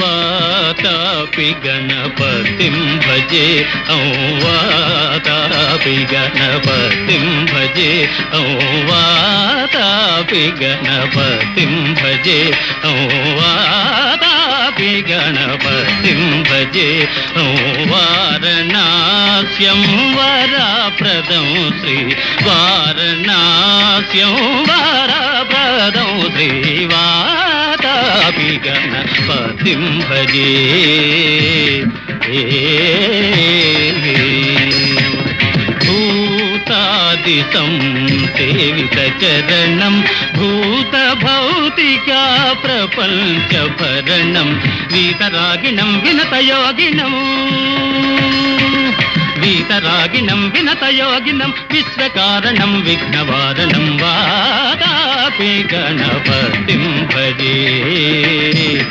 वातापि गणपतिं भजे वातापि गणपतिं भजे वातापि गणपतिं भजे वातापि गणपतिं भजे वारणास्यं वरप्रदं श्री वारणास्यं वरप्रदं श्री वातापि गणपतिं भजे भूतादिशं सेवितचरणं भूतभौतिका प्रपञ्चभरणं वीतरागिणं विनतयोगिनं वीतरागिणं विनतयोगिनं विश्वकारणं विघ्नवारणं वातापि गणपतिं भजे।